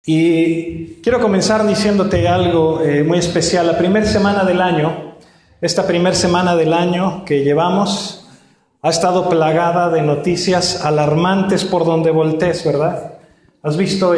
Y quiero comenzar diciéndote algo muy especial. La primera semana del año, esta primera semana del año que llevamos, ha estado plagada de noticias alarmantes por donde voltees, ¿verdad? Has visto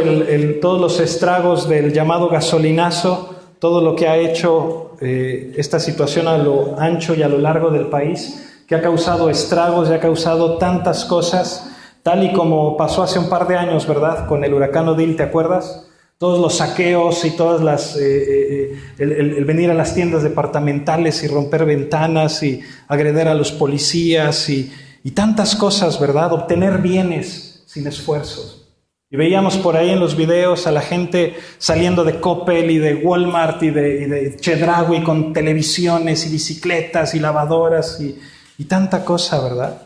todos los estragos del llamado gasolinazo, todo lo que ha hecho esta situación a lo ancho y a lo largo del país, que ha causado estragos y ha causado tantas cosas, tal y como pasó hace un par de años, ¿verdad? Con el huracán Odile, ¿te acuerdas? Todos los saqueos y todas las el venir a las tiendas departamentales y romper ventanas y agreder a los policías y tantas cosas, ¿verdad? Obtener bienes sin esfuerzos. Y veíamos por ahí en los videos a la gente saliendo de Coppel y de Walmart y de Chedraui con televisiones y bicicletas y lavadoras y tanta cosa, ¿verdad?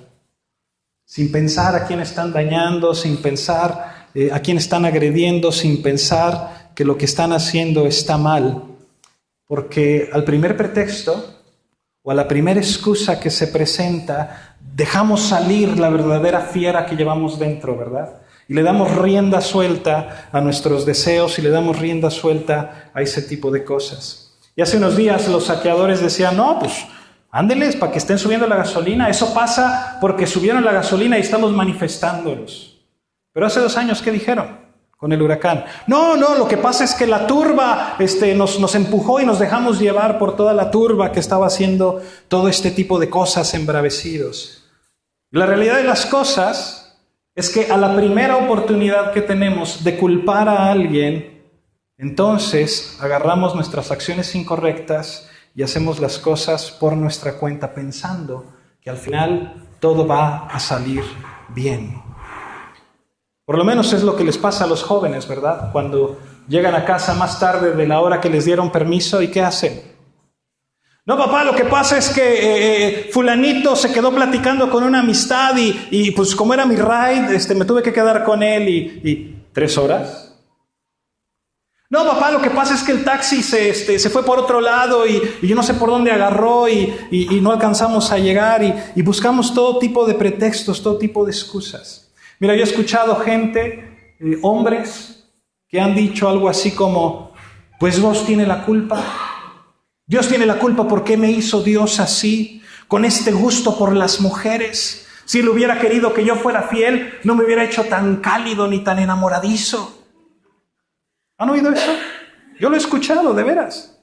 Sin pensar a quién están dañando, sin pensar a quién están agrediendo, sin pensar que lo que están haciendo está mal. Porque al primer pretexto o a la primera excusa que se presenta, dejamos salir la verdadera fiera que llevamos dentro, ¿verdad? Y le damos rienda suelta a nuestros deseos y le damos rienda suelta a ese tipo de cosas. Y hace unos días los saqueadores decían, no, pues ándeles para que estén subiendo la gasolina. Eso pasa porque subieron la gasolina y estamos manifestándolos. Pero hace 2 años, ¿qué dijeron con el huracán? No, lo que pasa es que la turba nos empujó y nos dejamos llevar por toda la turba que estaba haciendo todo este tipo de cosas embravecidos. La realidad de las cosas es que a la primera oportunidad que tenemos de culpar a alguien, entonces agarramos nuestras acciones incorrectas y hacemos las cosas por nuestra cuenta, pensando que al final todo va a salir bien. Por lo menos es lo que les pasa a los jóvenes, ¿verdad? Cuando llegan a casa más tarde de la hora que les dieron permiso, ¿y qué hacen? No, papá, lo que pasa es que fulanito se quedó platicando con una amistad y pues como era mi ride, me tuve que quedar con él y 3 horas. No, papá, lo que pasa es que el taxi se fue por otro lado y yo no sé por dónde agarró y no alcanzamos a llegar y buscamos todo tipo de pretextos, todo tipo de excusas. Mira, yo he escuchado gente, hombres, que han dicho algo así como, pues Dios tiene la culpa. Dios tiene la culpa. ¿Por qué me hizo Dios así, con este gusto por las mujeres? Si Él hubiera querido que yo fuera fiel, no me hubiera hecho tan cálido ni tan enamoradizo. ¿Han oído eso? Yo lo he escuchado, de veras.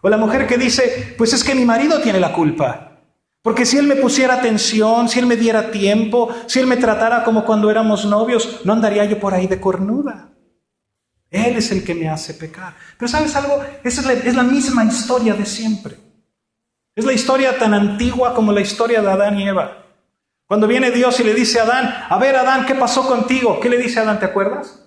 O la mujer que dice, pues es que mi marido tiene la culpa. Porque si él me pusiera atención, si él me diera tiempo, si él me tratara como cuando éramos novios, no andaría yo por ahí de cornuda. Él es el que me hace pecar. Pero ¿sabes algo? Esa es la misma historia de siempre. Es la historia tan antigua como la historia de Adán y Eva. Cuando viene Dios y le dice a Adán, a ver Adán, ¿qué pasó contigo? ¿Qué le dice a Adán? ¿Te acuerdas?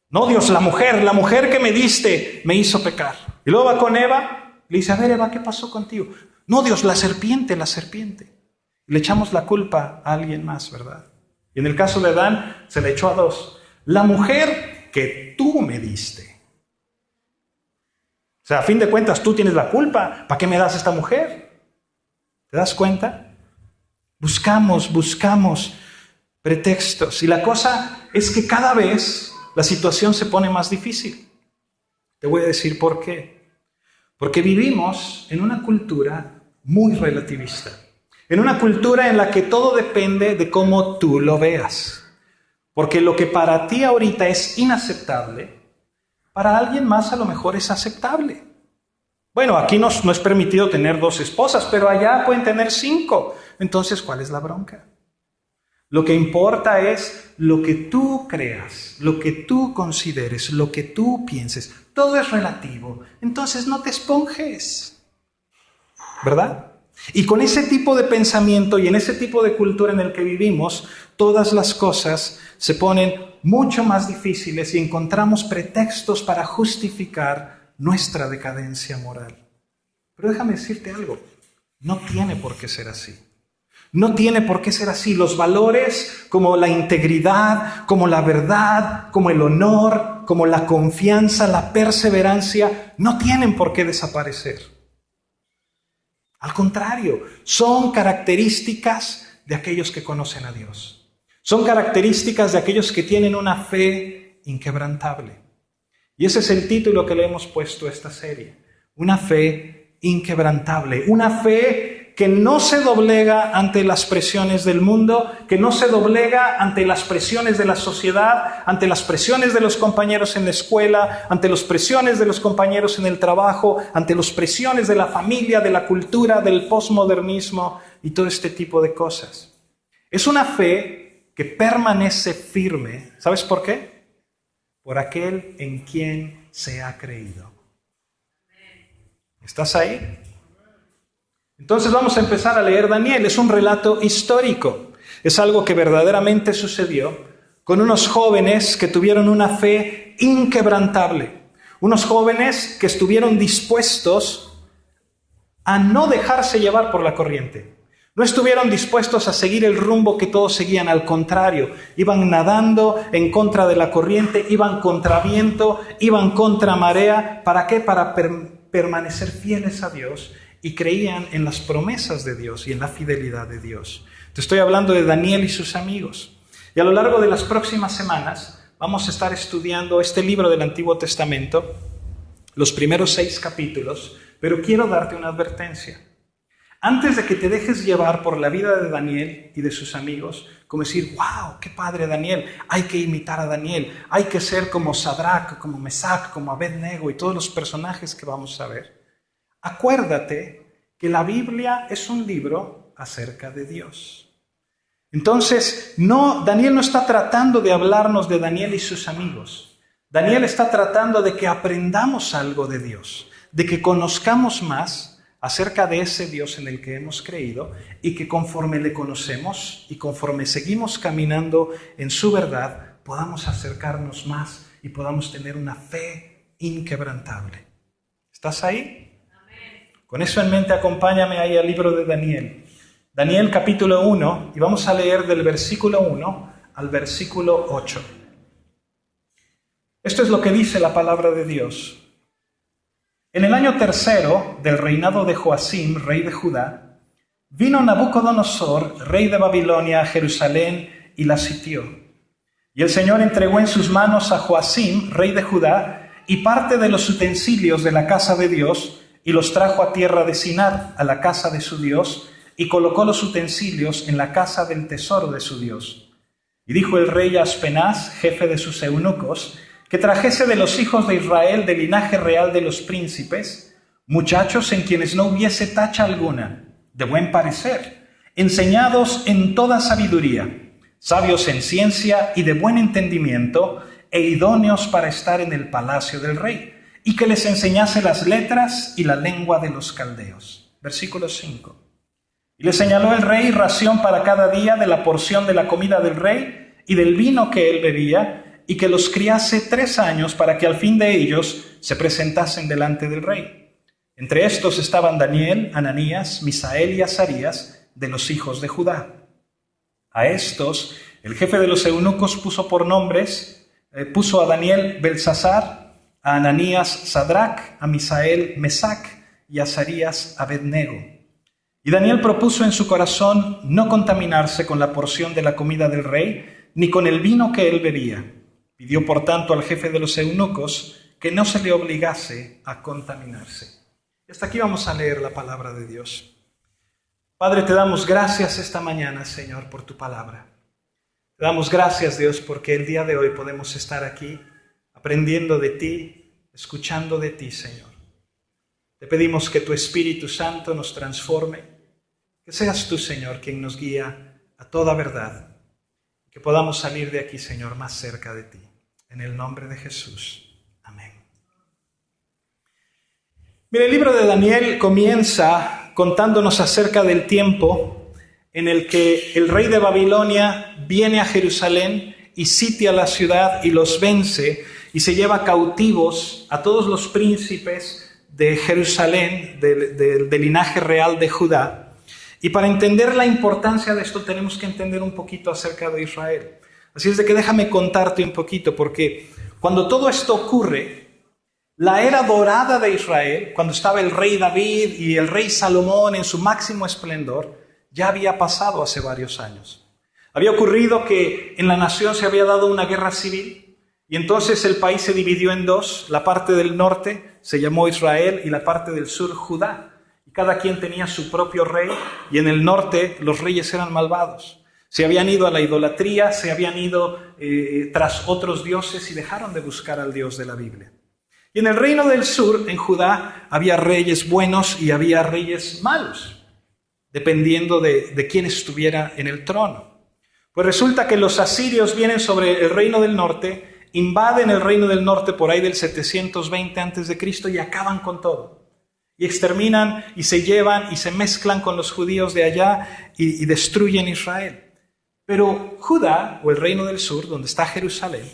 No, Dios, la mujer que me diste me hizo pecar. Y luego va con Eva, le dice, a ver Eva, ¿qué pasó contigo? No, Dios, la serpiente. Y le echamos la culpa a alguien más, ¿verdad? Y en el caso de Adán, se le echó a 2. La mujer que tú me diste. O sea, a fin de cuentas, tú tienes la culpa. ¿Para qué me das esta mujer? ¿Te das cuenta? Buscamos pretextos. Y la cosa es que cada vez la situación se pone más difícil. Te voy a decir por qué. Porque vivimos en una cultura muy relativista. En una cultura en la que todo depende de cómo tú lo veas. Porque lo que para ti ahorita es inaceptable, para alguien más a lo mejor es aceptable. Bueno, aquí no es permitido tener 2 esposas, pero allá pueden tener 5. Entonces, ¿cuál es la bronca? Lo que importa es lo que tú creas, lo que tú consideres, lo que tú pienses. Todo es relativo. Entonces, no te esponjes, ¿verdad? Y con ese tipo de pensamiento y en ese tipo de cultura en el que vivimos, todas las cosas se ponen mucho más difíciles y encontramos pretextos para justificar nuestra decadencia moral. Pero déjame decirte algo, no tiene por qué ser así. No tiene por qué ser así. Los valores como la integridad, como la verdad, como el honor, como la confianza, la perseverancia, no tienen por qué desaparecer. Al contrario, son características de aquellos que conocen a Dios. Son características de aquellos que tienen una fe inquebrantable. Y ese es el título que le hemos puesto a esta serie. Una fe inquebrantable, una fe que no se doblega ante las presiones del mundo, que no se doblega ante las presiones de la sociedad, ante las presiones de los compañeros en la escuela, ante las presiones de los compañeros en el trabajo, ante las presiones de la familia, de la cultura, del posmodernismo y todo este tipo de cosas. Es una fe que permanece firme. ¿Sabes por qué? Por aquel en quien se ha creído. ¿Estás ahí? Entonces vamos a empezar a leer Daniel. Es un relato histórico. Es algo que verdaderamente sucedió con unos jóvenes que tuvieron una fe inquebrantable. Unos jóvenes que estuvieron dispuestos a no dejarse llevar por la corriente. No estuvieron dispuestos a seguir el rumbo que todos seguían, al contrario, iban nadando en contra de la corriente, iban contra viento, iban contra marea. ¿Para qué? Para permanecer fieles a Dios y creían en las promesas de Dios y en la fidelidad de Dios. Te estoy hablando de Daniel y sus amigos. Y a lo largo de las próximas semanas vamos a estar estudiando este libro del Antiguo Testamento, los primeros 6 capítulos, pero quiero darte una advertencia. Antes de que te dejes llevar por la vida de Daniel y de sus amigos, como decir, wow, qué padre Daniel, hay que imitar a Daniel, hay que ser como Sadrach, como Mesac, como Abednego y todos los personajes que vamos a ver. Acuérdate que la Biblia es un libro acerca de Dios. Entonces, Daniel no está tratando de hablarnos de Daniel y sus amigos. Daniel está tratando de que aprendamos algo de Dios, de que conozcamos más acerca de ese Dios en el que hemos creído y que conforme le conocemos y conforme seguimos caminando en su verdad, podamos acercarnos más y podamos tener una fe inquebrantable. ¿Estás ahí? Amén. Con eso en mente, acompáñame ahí al libro de Daniel. Daniel capítulo 1, y vamos a leer del versículo 1 al versículo 8. Esto es lo que dice la palabra de Dios. En el año 3 del reinado de Joacim, rey de Judá, vino Nabucodonosor, rey de Babilonia, a Jerusalén y la sitió. Y el Señor entregó en sus manos a Joacim, rey de Judá, y parte de los utensilios de la casa de Dios, y los trajo a tierra de Sinar, a la casa de su Dios, y colocó los utensilios en la casa del tesoro de su Dios. Y dijo el rey a Aspenaz, jefe de sus eunucos, que trajese de los hijos de Israel, del linaje real de los príncipes, muchachos en quienes no hubiese tacha alguna, de buen parecer, enseñados en toda sabiduría, sabios en ciencia y de buen entendimiento, e idóneos para estar en el palacio del rey, y que les enseñase las letras y la lengua de los caldeos. Versículo 5. Y le señaló el rey ración para cada día de la porción de la comida del rey y del vino que él bebía, y que los criase 3 años para que al fin de ellos se presentasen delante del rey. Entre estos estaban Daniel, Ananías, Misael y Azarías, de los hijos de Judá. A estos el jefe de los eunucos puso por nombres, puso a Daniel Belsasar, a Ananías Sadrach, a Misael Mesac y a Azarías Abednego. Y Daniel propuso en su corazón no contaminarse con la porción de la comida del rey, ni con el vino que él bebía. Pidió, por tanto, al jefe de los eunucos que no se le obligase a contaminarse. Hasta aquí vamos a leer la palabra de Dios. Padre, te damos gracias esta mañana, Señor, por tu palabra. Te damos gracias, Dios, porque el día de hoy podemos estar aquí aprendiendo de ti, escuchando de ti, Señor. Te pedimos que tu Espíritu Santo nos transforme, que seas tú, Señor, quien nos guía a toda verdad. Que podamos salir de aquí, Señor, más cerca de ti. En el nombre de Jesús. Amén. Mira, el libro de Daniel comienza contándonos acerca del tiempo en el que el rey de Babilonia viene a Jerusalén y sitia la ciudad y los vence y se lleva cautivos a todos los príncipes de Jerusalén, del linaje real de Judá. Y para entender la importancia de esto tenemos que entender un poquito acerca de Israel. Así es de que déjame contarte un poquito, porque cuando todo esto ocurre, la era dorada de Israel, cuando estaba el rey David y el rey Salomón en su máximo esplendor, ya había pasado hace varios años. Había ocurrido que en la nación se había dado una guerra civil, Y entonces el país se dividió en dos. La parte del norte se llamó Israel y la parte del sur Judá. Y cada quien tenía su propio rey, y en el norte los reyes eran malvados. Se habían ido a la idolatría, se habían ido tras otros dioses y dejaron de buscar al Dios de la Biblia. Y en el reino del sur, en Judá, había reyes buenos y había reyes malos, dependiendo de quién estuviera en el trono. Pues resulta que los asirios vienen sobre el reino del norte, invaden el reino del norte por ahí del 720 a.C. y acaban con todo. Y exterminan y se llevan y se mezclan con los judíos de allá y destruyen Israel. Pero Judá, o el reino del sur, donde está Jerusalén,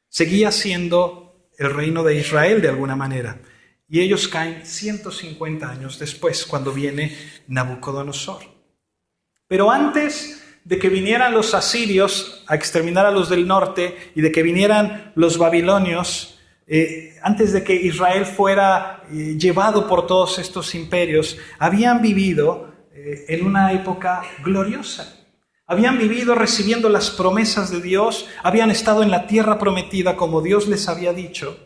seguía siendo el reino de Israel de alguna manera. Y ellos caen 150 años después, cuando viene Nabucodonosor. Pero antes de que vinieran los asirios a exterminar a los del norte y de que vinieran los babilonios, antes de que Israel fuera llevado por todos estos imperios, habían vivido en una época gloriosa. Habían vivido recibiendo las promesas de Dios, habían estado en la tierra prometida como Dios les había dicho,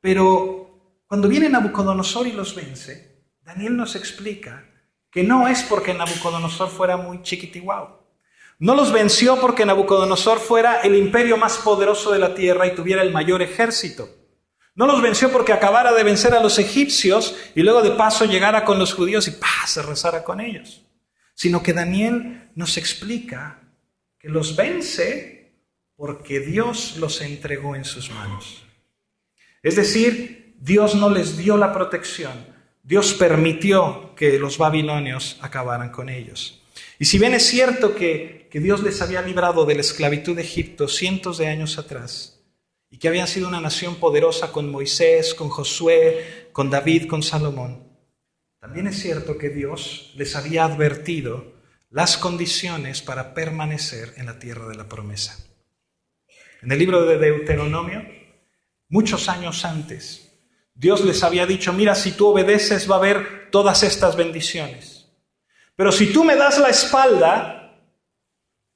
pero cuando viene Nabucodonosor y los vence, Daniel nos explica que no es porque Nabucodonosor fuera muy chiquitiguao. No los venció porque Nabucodonosor fuera el imperio más poderoso de la tierra y tuviera el mayor ejército. No los venció porque acabara de vencer a los egipcios y luego de paso llegara con los judíos y se rezara con ellos. Sino que Daniel nos explica que los vence porque Dios los entregó en sus manos. Es decir, Dios no les dio la protección, Dios permitió que los babilonios acabaran con ellos. Y si bien es cierto que Dios les había librado de la esclavitud de Egipto cientos de años atrás, y que habían sido una nación poderosa con Moisés, con Josué, con David, con Salomón, también es cierto que Dios les había advertido las condiciones para permanecer en la tierra de la promesa. En el libro de Deuteronomio, muchos años antes, Dios les había dicho, mira, si tú obedeces va a haber todas estas bendiciones. Pero si tú me das la espalda,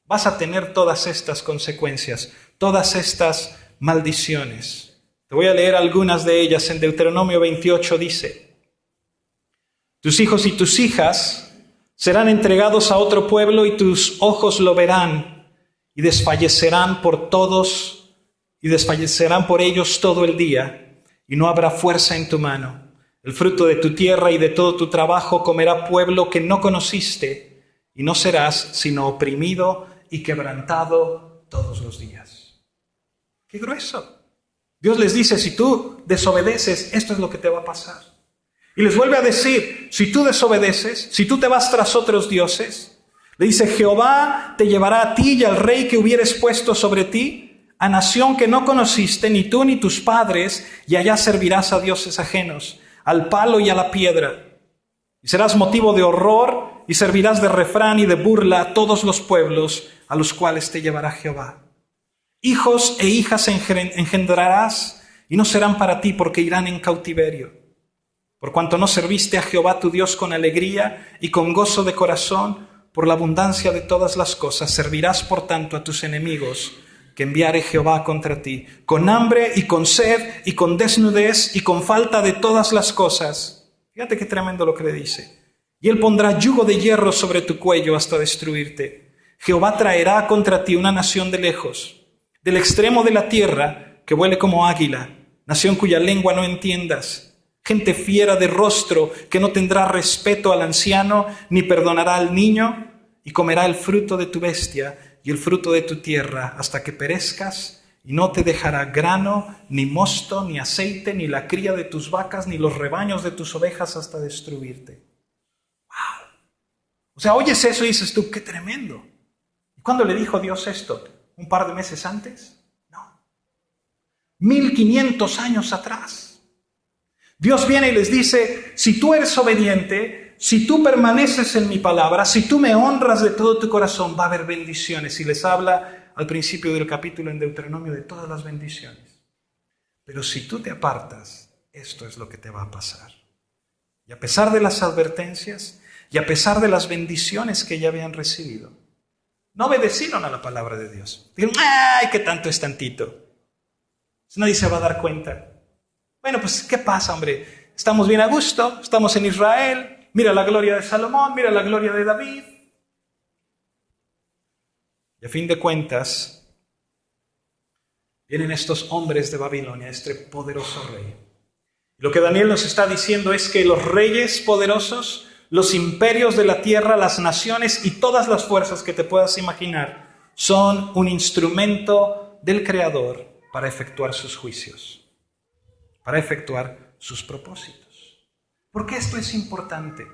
vas a tener todas estas consecuencias, todas estas maldiciones. Te voy a leer algunas de ellas. En Deuteronomio 28 dice, tus hijos y tus hijas serán entregados a otro pueblo y tus ojos lo verán y desfallecerán por ellos todo el día y no habrá fuerza en tu mano. El fruto de tu tierra y de todo tu trabajo comerá pueblo que no conociste y no serás sino oprimido y quebrantado todos los días. ¡Qué grueso! Dios les dice, si tú desobedeces, esto es lo que te va a pasar. Y les vuelve a decir, si tú desobedeces, si tú te vas tras otros dioses, le dice, Jehová te llevará a ti y al rey que hubieres puesto sobre ti, a nación que no conociste, ni tú ni tus padres, y allá servirás a dioses ajenos, al palo y a la piedra. Y serás motivo de horror y servirás de refrán y de burla a todos los pueblos a los cuales te llevará Jehová. Hijos e hijas engendrarás y no serán para ti porque irán en cautiverio. Por cuanto no serviste a Jehová tu Dios con alegría y con gozo de corazón, por la abundancia de todas las cosas, servirás por tanto a tus enemigos que enviare Jehová contra ti, con hambre y con sed y con desnudez y con falta de todas las cosas. Fíjate qué tremendo lo que le dice. Y él pondrá yugo de hierro sobre tu cuello hasta destruirte. Jehová traerá contra ti una nación de lejos, del extremo de la tierra, que vuele como águila, nación cuya lengua no entiendas. Gente fiera de rostro que no tendrá respeto al anciano ni perdonará al niño y comerá el fruto de tu bestia y el fruto de tu tierra hasta que perezcas y no te dejará grano, ni mosto, ni aceite, ni la cría de tus vacas, ni los rebaños de tus ovejas hasta destruirte. ¡Wow! O sea, oyes eso y dices tú, ¡qué tremendo! ¿Y cuándo le dijo Dios esto? ¿Un par de meses antes? No. 1500 años atrás. Dios viene y les dice, si tú eres obediente, si tú permaneces en mi palabra, si tú me honras de todo tu corazón, va a haber bendiciones. Y les habla al principio del capítulo en Deuteronomio de todas las bendiciones. Pero si tú te apartas, esto es lo que te va a pasar. Y a pesar de las advertencias y a pesar de las bendiciones que ya habían recibido, no obedecieron a la palabra de Dios. Dijeron, ¡ay, qué tanto es tantito! Nadie se va a dar cuenta. Bueno, pues, ¿qué pasa, hombre? Estamos bien a gusto, estamos en Israel, mira la gloria de Salomón, mira la gloria de David. Y a fin de cuentas, vienen estos hombres de Babilonia, este poderoso rey. Lo que Daniel nos está diciendo es que los reyes poderosos, los imperios de la tierra, las naciones y todas las fuerzas que te puedas imaginar son un instrumento del Creador para efectuar sus juicios, para efectuar sus propósitos. ¿Por qué esto es importante?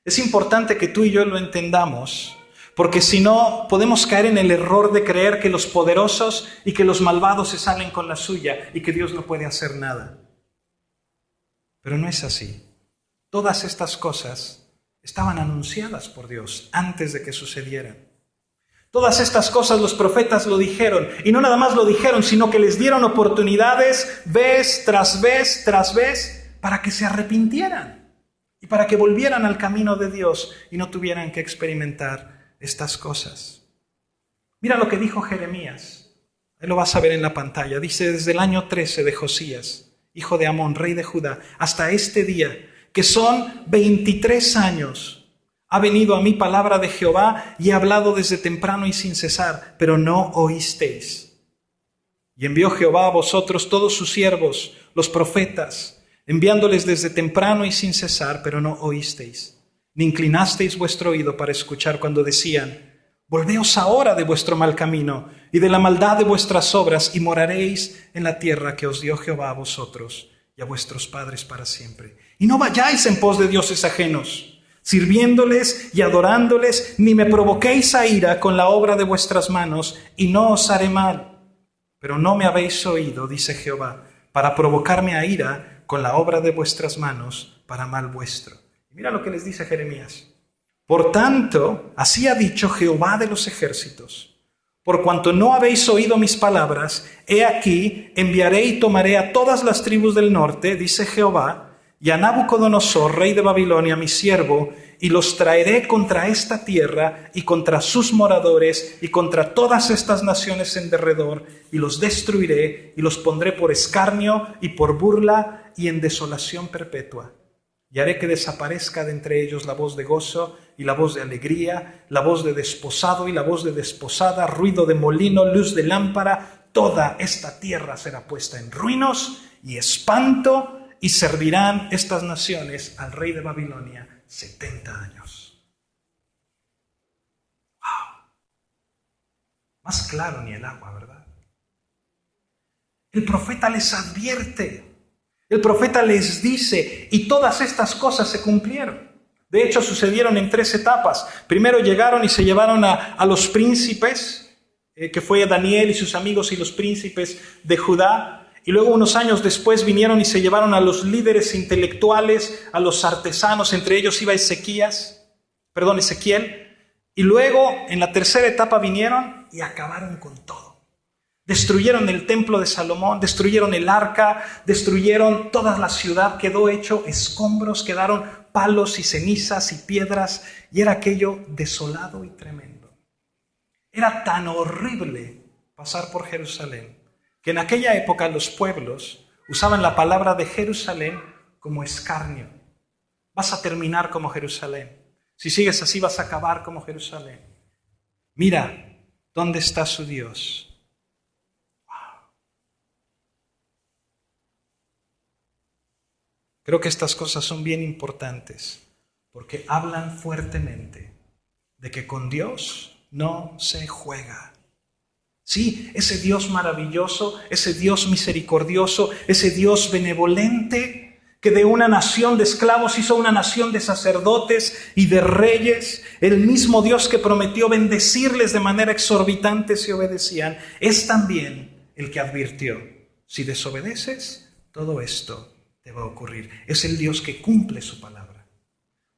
Es importante que tú y yo lo entendamos, porque si no podemos caer en el error de creer que los poderosos y que los malvados se salen con la suya y que Dios no puede hacer nada. Pero no es así. Todas estas cosas estaban anunciadas por Dios antes de que sucedieran. Todas estas cosas los profetas lo dijeron, y no nada más lo dijeron, sino que les dieron oportunidades vez tras vez tras vez para que se arrepintieran y para que volvieran al camino de Dios y no tuvieran que experimentar estas cosas. Mira lo que dijo Jeremías. Ahí lo vas a ver en la pantalla. Dice: desde el año 13 de Josías, hijo de Amón, rey de Judá, hasta este día, que son 23 años, ha venido a mí palabra de Jehová y he hablado desde temprano y sin cesar, pero no oísteis. Y envió Jehová a vosotros todos sus siervos, los profetas, enviándoles desde temprano y sin cesar, pero no oísteis. Ni inclinasteis vuestro oído para escuchar cuando decían: volveos ahora de vuestro mal camino y de la maldad de vuestras obras, y moraréis en la tierra que os dio Jehová a vosotros y a vuestros padres para siempre. Y no vayáis en pos de dioses ajenos, sirviéndoles y adorándoles, ni me provoquéis a ira con la obra de vuestras manos, y no os haré mal. Pero no me habéis oído, dice Jehová, para provocarme a ira con la obra de vuestras manos, para mal vuestro. Y mira lo que les dice Jeremías. Por tanto, así ha dicho Jehová de los ejércitos: por cuanto no habéis oído mis palabras, he aquí, enviaré y tomaré a todas las tribus del norte, dice Jehová, y a Nabucodonosor, rey de Babilonia, mi siervo, y los traeré contra esta tierra y contra sus moradores y contra todas estas naciones en derredor, y los destruiré y los pondré por escarnio y por burla y en desolación perpetua. Y haré que desaparezca de entre ellos la voz de gozo y la voz de alegría, la voz de desposado y la voz de desposada, ruido de molino, luz de lámpara. Toda esta tierra será puesta en ruinos y espanto, y servirán estas naciones al rey de Babilonia 70 años. ¡Wow! Más claro ni el agua, ¿verdad? El profeta les advierte. El profeta les dice, y todas estas cosas se cumplieron. De hecho, sucedieron en 3 etapas. Primero llegaron y se llevaron a los príncipes, que fue Daniel y sus amigos y los príncipes de Judá. Y luego, unos años después, vinieron y se llevaron a los líderes intelectuales, a los artesanos, entre ellos iba Ezequiel. Y luego, en la tercera etapa, vinieron y acabaron con todo. Destruyeron el templo de Salomón, destruyeron el arca, destruyeron toda la ciudad, quedó hecho escombros, quedaron palos y cenizas y piedras, y era aquello desolado y tremendo. Era tan horrible pasar por Jerusalén, que en aquella época los pueblos usaban la palabra de Jerusalén como escarnio. Vas a terminar como Jerusalén. Si sigues así vas a acabar como Jerusalén. Mira, ¿dónde está su Dios? Creo que estas cosas son bien importantes porque hablan fuertemente de que con Dios no se juega. Sí, ese Dios maravilloso, ese Dios misericordioso, ese Dios benevolente que de una nación de esclavos hizo una nación de sacerdotes y de reyes, el mismo Dios que prometió bendecirles de manera exorbitante si obedecían, es también el que advirtió: si desobedeces, todo esto te va a ocurrir. Es el Dios que cumple su palabra.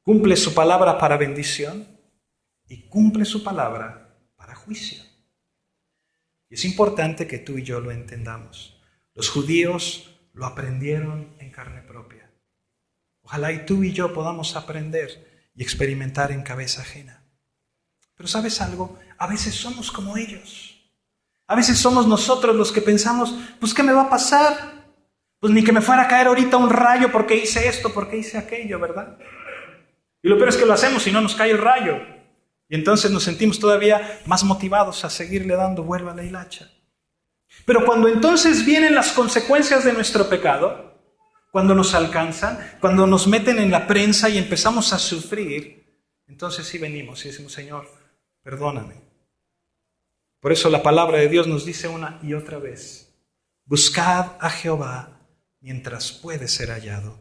Cumple su palabra para bendición y cumple su palabra para juicio. Y es importante que tú y yo lo entendamos. Los judíos lo aprendieron en carne propia. Ojalá y tú y yo podamos aprender y experimentar en cabeza ajena. Pero ¿sabes algo? A veces somos como ellos. A veces somos nosotros los que pensamos, pues ¿qué me va a pasar? Pues ni que me fuera a caer ahorita un rayo porque hice esto, porque hice aquello, ¿verdad? Y lo peor es que lo hacemos y no nos cae el rayo. Y entonces nos sentimos todavía más motivados a seguirle dando vuelta a la hilacha. Pero cuando entonces vienen las consecuencias de nuestro pecado, cuando nos alcanzan, cuando nos meten en la prensa y empezamos a sufrir, entonces sí venimos y decimos, Señor, perdóname. Por eso la palabra de Dios nos dice una y otra vez, buscad a Jehová mientras puede ser hallado.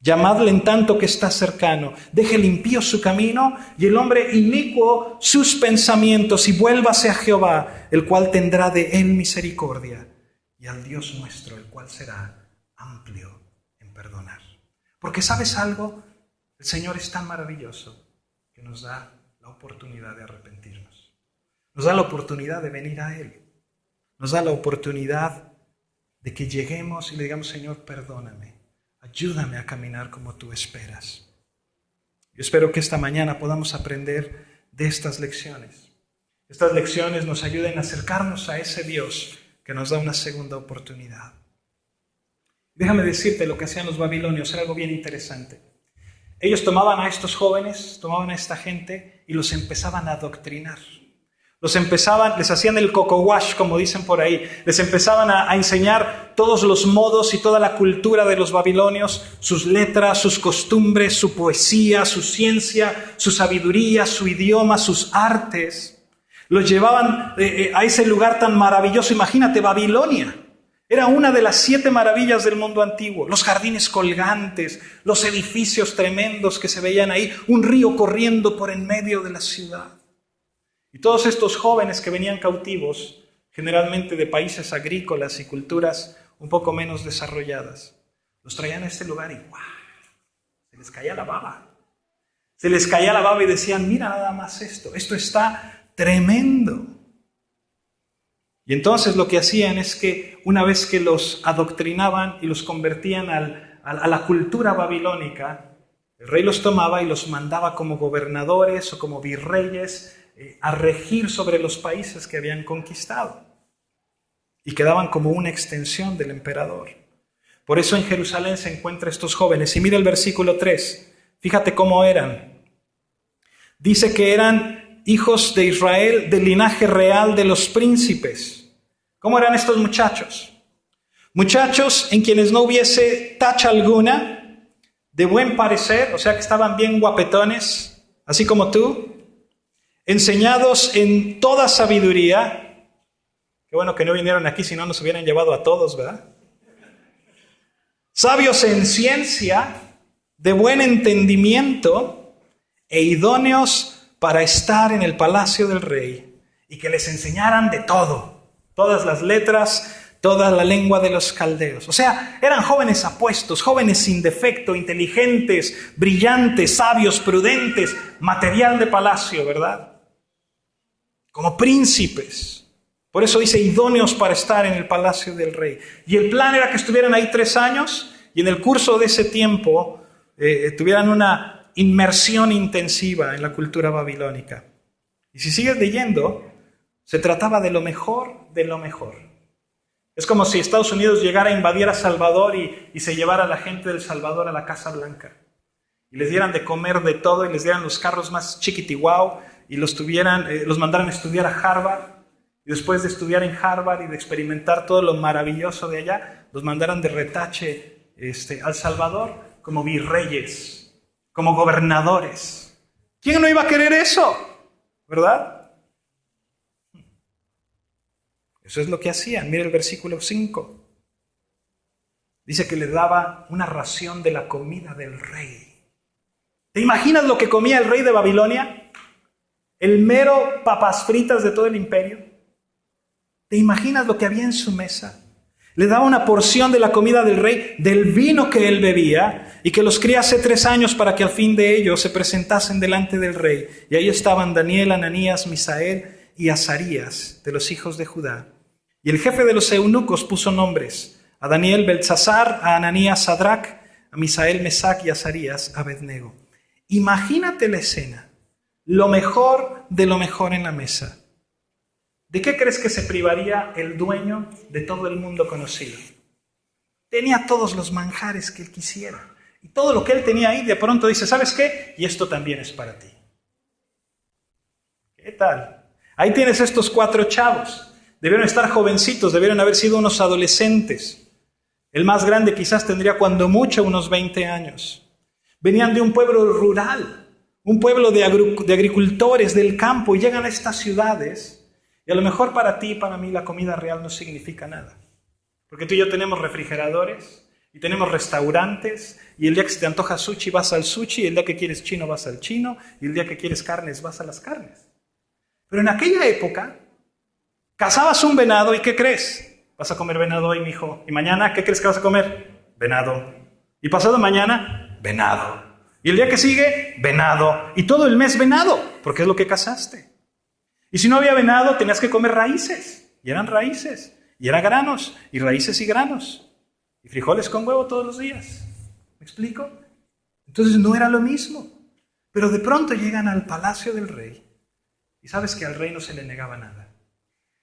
Llamadle en tanto que está cercano. Deje el impío su camino y el hombre inicuo sus pensamientos y vuélvase a Jehová, el cual tendrá de él misericordia, y al Dios nuestro, el cual será amplio en perdonar. Porque ¿sabes algo? El Señor es tan maravilloso que nos da la oportunidad de arrepentirnos. Nos da la oportunidad de venir a Él. Nos da la oportunidad de que lleguemos y le digamos, Señor, perdóname. Ayúdame a caminar como tú esperas. Yo espero que esta mañana podamos aprender de estas lecciones. Estas lecciones nos ayuden a acercarnos a ese Dios que nos da una segunda oportunidad. Déjame decirte lo que hacían los babilonios, era algo bien interesante. Ellos tomaban a estos jóvenes, tomaban a esta gente y los empezaban a adoctrinar. Les hacían el coco wash, como dicen por ahí. Les empezaban a enseñar todos los modos y toda la cultura de los babilonios, sus letras, sus costumbres, su poesía, su ciencia, su sabiduría, su idioma, sus artes. Los llevaban a ese lugar tan maravilloso. Imagínate, Babilonia. Era una de las 7 maravillas del mundo antiguo. Los jardines colgantes, los edificios tremendos que se veían ahí, un río corriendo por en medio de la ciudad. Y todos estos jóvenes que venían cautivos, generalmente de países agrícolas y culturas un poco menos desarrolladas, los traían a este lugar y ¡guau! Se les caía la baba. Se les caía la baba y decían, mira nada más esto está tremendo. Y entonces lo que hacían es que una vez que los adoctrinaban y los convertían a la cultura babilónica, el rey los tomaba y los mandaba como gobernadores o como virreyes a regir sobre los países que habían conquistado. Y quedaban como una extensión del emperador. Por eso en Jerusalén se encuentran estos jóvenes. Y mira el versículo 3. Fíjate cómo eran. Dice que eran hijos de Israel del linaje real de los príncipes. ¿Cómo eran estos muchachos? Muchachos en quienes no hubiese tacha alguna, de buen parecer, o sea que estaban bien guapetones, así como tú, enseñados en toda sabiduría. Qué bueno que no vinieron aquí, si no nos hubieran llevado a todos, ¿verdad? Sabios en ciencia, de buen entendimiento e idóneos para estar en el palacio del rey y que les enseñaran de todo, todas las letras, toda la lengua de los caldeos. O sea, eran jóvenes apuestos, jóvenes sin defecto, inteligentes, brillantes, sabios, prudentes, material de palacio, ¿verdad? Como príncipes. Por eso dice idóneos para estar en el palacio del rey. Y el plan era que estuvieran ahí 3 años y en el curso de ese tiempo tuvieran una inmersión intensiva en la cultura babilónica. Y si sigues leyendo, se trataba de lo mejor de lo mejor. Es como si Estados Unidos llegara a invadir a Salvador y se llevara a la gente del Salvador a la Casa Blanca. Y les dieran de comer de todo y les dieran los carros más chiquitiguau y los mandaran a estudiar a Harvard. Y después de estudiar en Harvard y de experimentar todo lo maravilloso de allá, los mandaran de retache al Salvador como virreyes, como gobernadores. ¿Quién no iba a querer eso? ¿Verdad? Eso es lo que hacían. Mira el versículo 5. Dice que le daba una ración de la comida del rey. ¿Te imaginas lo que comía el rey de Babilonia? El mero papas fritas de todo el imperio. ¿Te imaginas lo que había en su mesa? Le daba una porción de la comida del rey, del vino que él bebía, y que los cría hace 3 años para que al fin de ellos se presentasen delante del rey. Y ahí estaban Daniel, Ananías, Misael y Azarías, de los hijos de Judá. Y el jefe de los eunucos puso nombres: a Daniel, Beltsasar; a Ananías, Sadrac; a Misael, Mesac; y a Azarías, Abednego. Imagínate la escena. Lo mejor de lo mejor en la mesa. ¿De qué crees que se privaría el dueño de todo el mundo conocido? Tenía todos los manjares que él quisiera. Y todo lo que él tenía ahí, de pronto dice, ¿sabes qué? Y esto también es para ti. ¿Qué tal? Ahí tienes estos 4 chavos. Debieron estar jovencitos, debieron haber sido unos adolescentes. El más grande quizás tendría cuando mucho unos 20 años. Venían de un pueblo rural, un pueblo de agricultores del campo, y llegan a estas ciudades. Y a lo mejor para ti y para mí la comida real no significa nada. Porque tú y yo tenemos refrigeradores y tenemos restaurantes, y el día que se te antoja sushi vas al sushi, y el día que quieres chino vas al chino, y el día que quieres carnes vas a las carnes. Pero en aquella época, cazabas un venado y ¿qué crees? Vas a comer venado hoy, mijo. ¿Y mañana qué crees que vas a comer? Venado. ¿Y pasado mañana? Venado. Y el día que sigue, venado. Y todo el mes venado, porque es lo que cazaste. Y si no había venado, tenías que comer raíces. Y eran raíces. Y eran granos. Y raíces y granos. Y frijoles con huevo todos los días. ¿Me explico? Entonces no era lo mismo. Pero de pronto llegan al palacio del rey. Y sabes que al rey no se le negaba nada.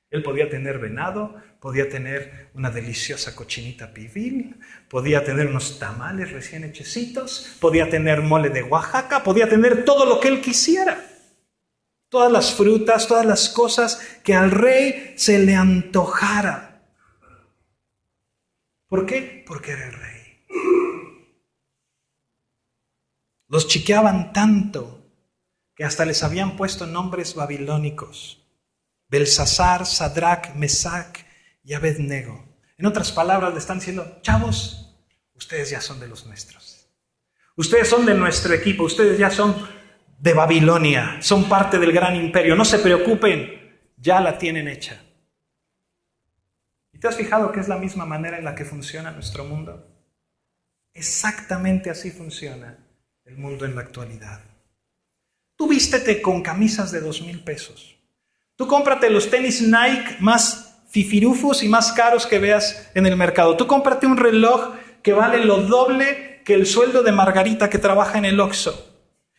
Él podía tener venado, podía tener una deliciosa cochinita pibil, podía tener unos tamales recién hechecitos, podía tener mole de Oaxaca, podía tener todo lo que él quisiera. Todas las frutas, todas las cosas que al rey se le antojara. ¿Por qué? Porque era el rey. Los chiqueaban tanto que hasta les habían puesto nombres babilónicos. Belsasar, Sadrach, Mesac y Abednego. En otras palabras, le están diciendo, chavos, ustedes ya son de los nuestros. Ustedes son de nuestro equipo, ustedes ya son de Babilonia, son parte del gran imperio. No se preocupen, ya la tienen hecha. ¿Y te has fijado que es la misma manera en la que funciona nuestro mundo? Exactamente así funciona el mundo en la actualidad. Tú vístete con camisas de 2,000 pesos. Tú cómprate los tenis Nike más fifirufos y más caros que veas en el mercado. Tú cómprate un reloj que vale lo doble que el sueldo de Margarita que trabaja en el Oxxo.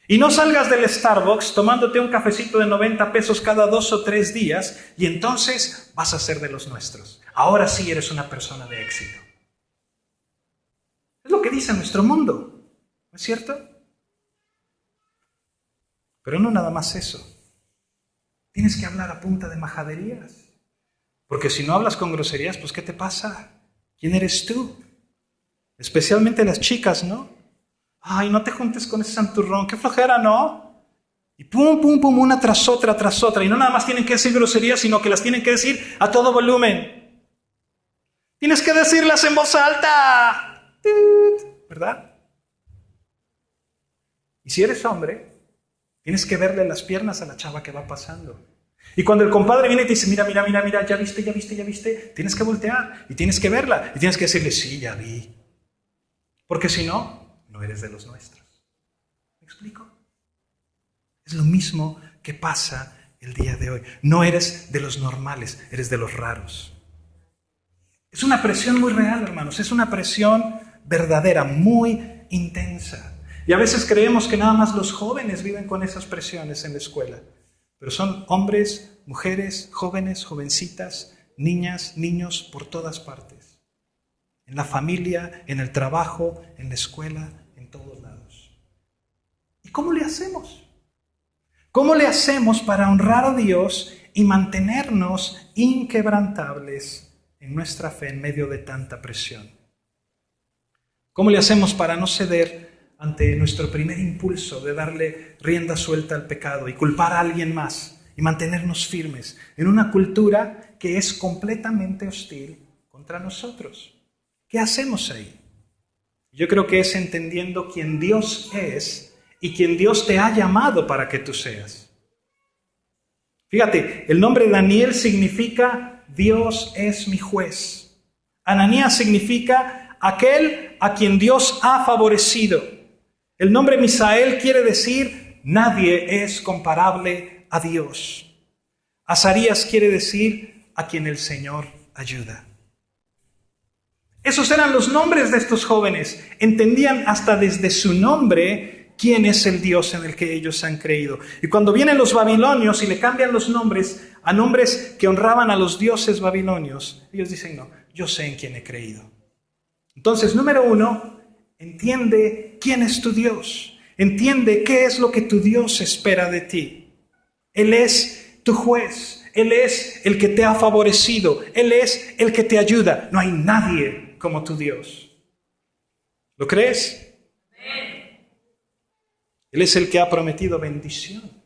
Y no salgas del Starbucks tomándote un cafecito de 90 pesos cada 2 o 3 días y entonces vas a ser de los nuestros. Ahora sí eres una persona de éxito. Es lo que dice nuestro mundo, ¿no es cierto? Pero no nada más eso. Tienes que hablar a punta de majaderías. Porque si no hablas con groserías, pues ¿qué te pasa? ¿Quién eres tú? Especialmente las chicas, ¿no? Ay, no te juntes con ese santurrón, qué flojera, ¿no? Y pum, pum, pum, una tras otra, tras otra. Y no nada más tienen que decir groserías, sino que las tienen que decir a todo volumen. Tienes que decirlas en voz alta. ¿Verdad? Y si eres hombre, tienes que verle las piernas a la chava que va pasando. Y cuando el compadre viene y te dice, mira, ya viste, tienes que voltear y tienes que verla. Y tienes que decirle, sí, ya vi. Porque si no, no eres de los nuestros. ¿Me explico? Es lo mismo que pasa el día de hoy. No eres de los normales, eres de los raros. Es una presión muy real, hermanos. Es una presión verdadera, muy intensa. Y a veces creemos que nada más los jóvenes viven con esas presiones en la escuela. Pero son hombres, mujeres, jóvenes, jovencitas, niñas, niños por todas partes. En la familia, en el trabajo, en la escuela, en todos lados. ¿Y cómo le hacemos? ¿Cómo le hacemos para honrar a Dios y mantenernos inquebrantables en nuestra fe en medio de tanta presión? ¿Cómo le hacemos para no ceder ante nuestro primer impulso de darle rienda suelta al pecado y culpar a alguien más y mantenernos firmes en una cultura que es completamente hostil contra nosotros? ¿Qué hacemos ahí? Yo creo que es entendiendo quién Dios es y quién Dios te ha llamado para que tú seas. Fíjate, el nombre Daniel significa Dios es mi juez. Ananías significa aquel a quien Dios ha favorecido. El nombre Misael quiere decir nadie es comparable a Dios. Azarías quiere decir a quien el Señor ayuda. Esos eran los nombres de estos jóvenes. Entendían hasta desde su nombre quién es el Dios en el que ellos han creído. Y cuando vienen los babilonios y le cambian los nombres a nombres que honraban a los dioses babilonios, ellos dicen, no, yo sé en quién he creído. Entonces, número uno, entiende quién es tu Dios. Entiende qué es lo que tu Dios espera de ti. Él es tu juez. Él es el que te ha favorecido. Él es el que te ayuda. No hay nadie como tu Dios. ¿Lo crees? Él es el que ha prometido bendición.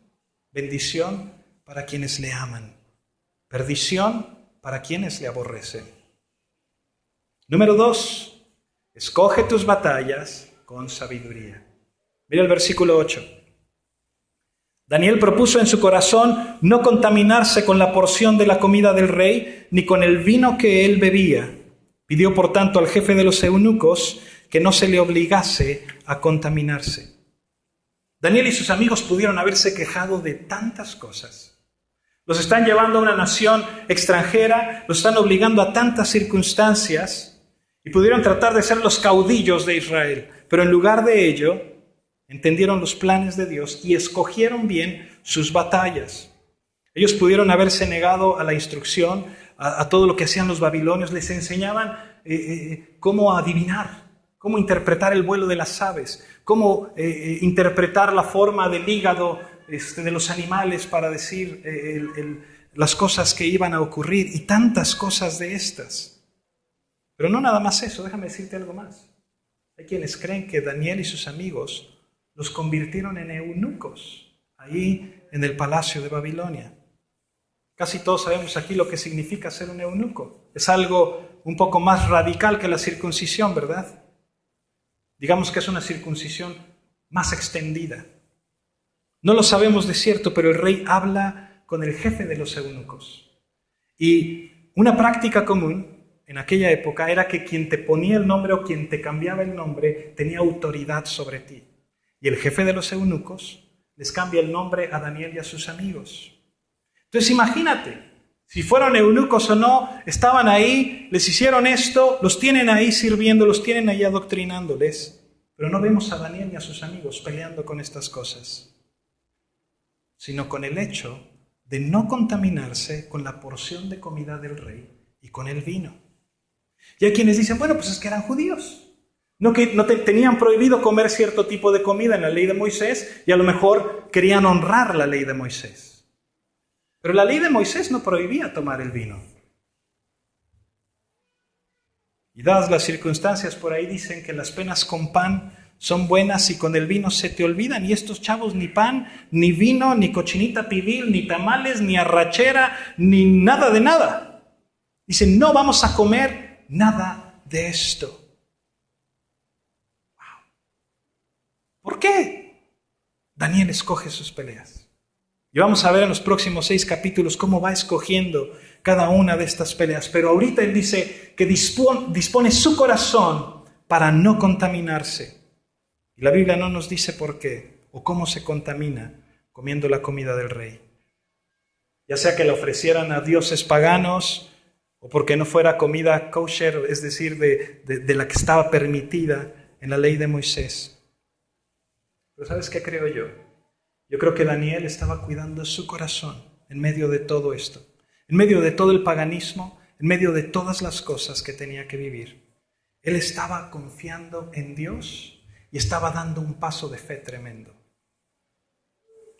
Bendición para quienes le aman. Perdición para quienes le aborrecen. Número 2. Escoge tus batallas con sabiduría. Mira el versículo 8. Daniel propuso en su corazón no contaminarse con la porción de la comida del rey, ni con el vino que él bebía. Pidió, por tanto, al jefe de los eunucos que no se le obligase a contaminarse. Daniel y sus amigos pudieron haberse quejado de tantas cosas. Los están llevando a una nación extranjera, los están obligando a tantas circunstancias, y pudieron tratar de ser los caudillos de Israel. Pero en lugar de ello, entendieron los planes de Dios y escogieron bien sus batallas. Ellos pudieron haberse negado a la instrucción, a todo lo que hacían los babilonios. Les enseñaban cómo adivinar, cómo interpretar el vuelo de las aves, cómo interpretar la forma del hígado de los animales para decir las cosas que iban a ocurrir y tantas cosas de estas. Pero no nada más eso, déjame decirte algo más. Hay quienes creen que Daniel y sus amigos los convirtieron en eunucos ahí en el palacio de Babilonia. Casi todos sabemos aquí lo que significa ser un eunuco. Es algo un poco más radical que la circuncisión, ¿verdad? Digamos que es una circuncisión más extendida. No lo sabemos de cierto, pero el rey habla con el jefe de los eunucos. Y una práctica común en aquella época era que quien te ponía el nombre o quien te cambiaba el nombre tenía autoridad sobre ti. Y el jefe de los eunucos les cambia el nombre a Daniel y a sus amigos. Entonces imagínate, si fueron eunucos o no, estaban ahí, les hicieron esto, los tienen ahí sirviendo, los tienen ahí adoctrinándoles. Pero no vemos a Daniel y a sus amigos peleando con estas cosas, sino con el hecho de no contaminarse con la porción de comida del rey y con el vino. Y hay quienes dicen, bueno, pues es que eran judíos. No tenían prohibido comer cierto tipo de comida en la ley de Moisés y a lo mejor querían honrar la ley de Moisés. Pero la ley de Moisés no prohibía tomar el vino. Y dadas las circunstancias, por ahí dicen que las penas con pan son buenas y con el vino se te olvidan. Y estos chavos ni pan, ni vino, ni cochinita pibil, ni tamales, ni arrachera, ni nada de nada. Dicen, no vamos a comer nada de esto. Wow. ¿Por qué? Daniel escoge sus peleas. Y vamos a ver en los próximos 6 capítulos cómo va escogiendo cada una de estas peleas. Pero ahorita él dice que dispone su corazón para no contaminarse. Y la Biblia no nos dice por qué o cómo se contamina comiendo la comida del rey. Ya sea que la ofrecieran a dioses paganos o porque no fuera comida kosher, es decir, de la que estaba permitida en la ley de Moisés. Pero ¿sabes qué creo yo? Yo creo que Daniel estaba cuidando su corazón en medio de todo esto, en medio de todo el paganismo, en medio de todas las cosas que tenía que vivir. Él estaba confiando en Dios y estaba dando un paso de fe tremendo.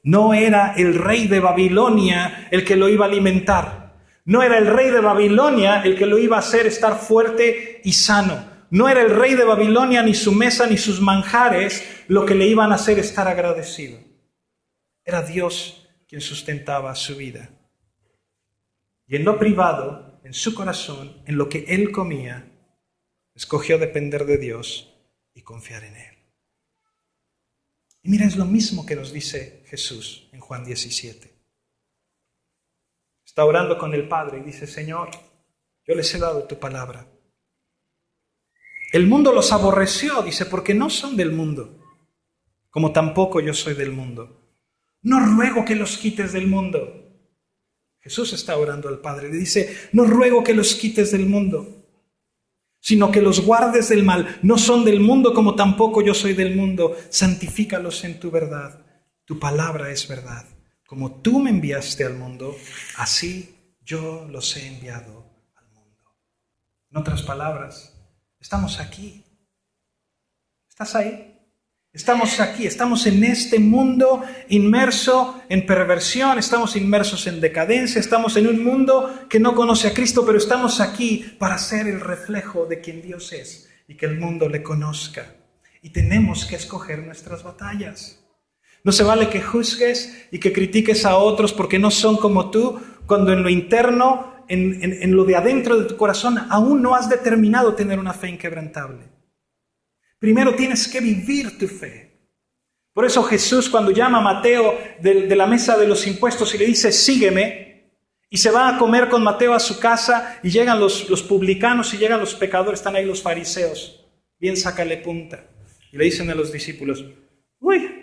No era el rey de Babilonia el que lo iba a alimentar. No era el rey de Babilonia el que lo iba a hacer estar fuerte y sano. No era el rey de Babilonia, ni su mesa, ni sus manjares lo que le iban a hacer estar agradecido. Era Dios quien sustentaba su vida. Y en lo privado, en su corazón, en lo que él comía, escogió depender de Dios y confiar en Él. Y mira, es lo mismo que nos dice Jesús en Juan 17. Está orando con el Padre y dice, Señor, yo les he dado tu palabra. El mundo los aborreció, dice, porque no son del mundo, como tampoco yo soy del mundo. No ruego que los quites del mundo. Jesús está orando al Padre, le dice, no ruego que los quites del mundo, sino que los guardes del mal. No son del mundo como tampoco yo soy del mundo. Santifícalos en tu verdad. Tu palabra es verdad. como tú me enviaste al mundo, así yo los he enviado al mundo. En otras palabras, estamos aquí. ¿Estás ahí? Estamos aquí, estamos en este mundo inmerso en perversión, estamos inmersos en decadencia, estamos en un mundo que no conoce a Cristo, pero estamos aquí para ser el reflejo de quien Dios es y que el mundo le conozca. Y tenemos que escoger nuestras batallas. No se vale que juzgues y que critiques a otros porque no son como tú, cuando en lo interno, en lo de adentro de tu corazón, aún no has determinado tener una fe inquebrantable. Primero tienes que vivir tu fe. Por eso Jesús, cuando llama a Mateo de la mesa de los impuestos y le dice, sígueme, y se va a comer con Mateo a su casa, y llegan los publicanos y llegan los pecadores, están ahí los fariseos, bien sácale punta. Y le dicen a los discípulos, uy,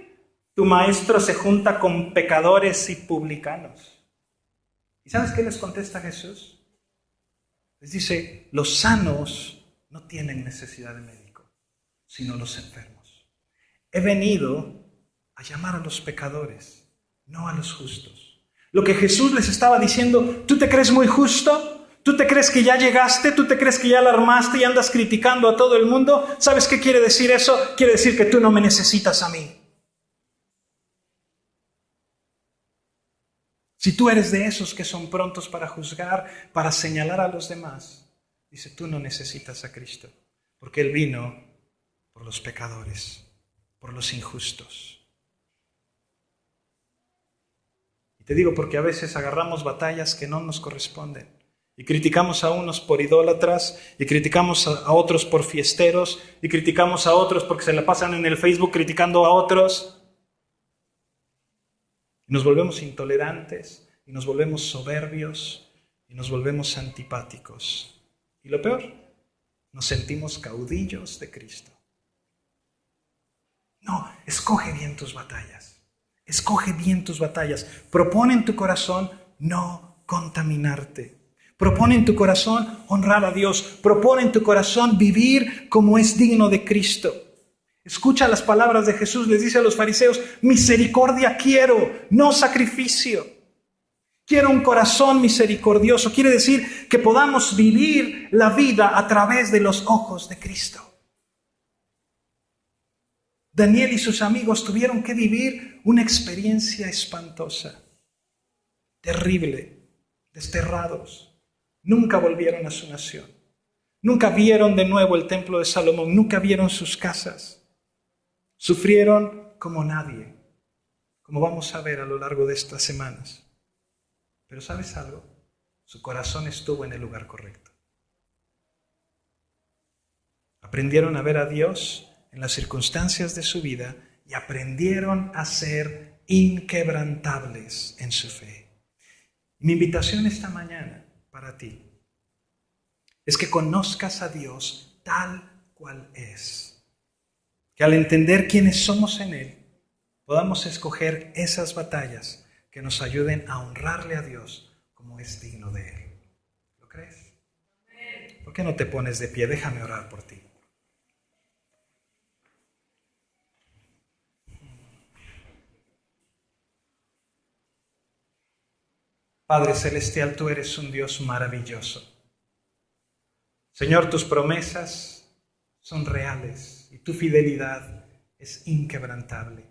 tu maestro se junta con pecadores y publicanos. ¿Y sabes qué les contesta Jesús? Les dice, los sanos no tienen necesidad de médico, sino los enfermos. He venido a llamar a los pecadores, no a los justos. Lo que Jesús les estaba diciendo, ¿tú te crees muy justo? ¿Tú te crees que ya llegaste? ¿Tú te crees que ya la armaste y andas criticando a todo el mundo? ¿Sabes qué quiere decir eso? Quiere decir que tú no me necesitas a mí. Si tú eres de esos que son prontos para juzgar, para señalar a los demás, dice, tú no necesitas a Cristo, porque Él vino por los pecadores, por los injustos. Y te digo porque a veces agarramos batallas que no nos corresponden y criticamos a unos por idólatras y criticamos a otros por fiesteros y criticamos a otros porque se la pasan en el Facebook criticando a otros. Y nos volvemos intolerantes y nos volvemos soberbios y nos volvemos antipáticos. Y lo peor, nos sentimos caudillos de Cristo. No, escoge bien tus batallas. Escoge bien tus batallas. Propone en tu corazón no contaminarte. Propone en tu corazón honrar a Dios. Propone en tu corazón vivir como es digno de Cristo. Escucha las palabras de Jesús. Les dice a los fariseos, misericordia quiero, no sacrificio. Quiero un corazón misericordioso. Quiere decir que podamos vivir la vida a través de los ojos de Cristo. Daniel y sus amigos tuvieron que vivir una experiencia espantosa, terrible, desterrados. Nunca volvieron a su nación. Nunca vieron de nuevo el templo de Salomón. Nunca vieron sus casas. Sufrieron como nadie, como vamos a ver a lo largo de estas semanas. Pero ¿sabes algo? Su corazón estuvo en el lugar correcto. Aprendieron a ver a Dios en las circunstancias de su vida y aprendieron a ser inquebrantables en su fe. Mi invitación esta mañana para ti es que conozcas a Dios tal cual es. Que al entender quiénes somos en Él, podamos escoger esas batallas que nos ayuden a honrarle a Dios como es digno de Él. ¿Lo crees? ¿Por qué no te pones de pie? Déjame orar por ti. Padre Celestial, tú eres un Dios maravilloso. Señor, tus promesas son reales y tu fidelidad es inquebrantable.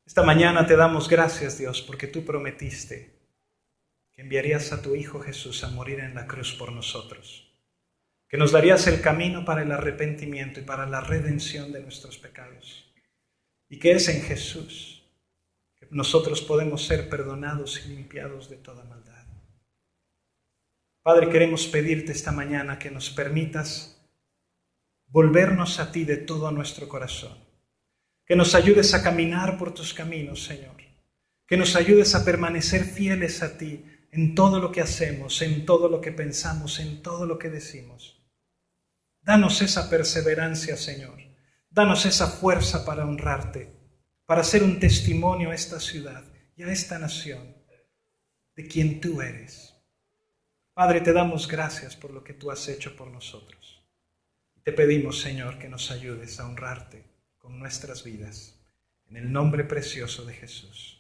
Esta mañana te damos gracias, Dios, porque tú prometiste que enviarías a tu Hijo Jesús a morir en la cruz por nosotros, que nos darías el camino para el arrepentimiento y para la redención de nuestros pecados, y que es en Jesús que nosotros podemos ser perdonados y limpiados de toda maldad. Padre, queremos pedirte esta mañana que nos permitas volvernos a ti de todo nuestro corazón, que nos ayudes a caminar por tus caminos, Señor, que nos ayudes a permanecer fieles a ti en todo lo que hacemos, en todo lo que pensamos, en todo lo que decimos. Danos esa perseverancia, Señor, danos esa fuerza para honrarte, para ser un testimonio a esta ciudad y a esta nación de quien tú eres. Padre, te damos gracias por lo que tú has hecho por nosotros. Te pedimos, Señor, que nos ayudes a honrarte con nuestras vidas. En el nombre precioso de Jesús.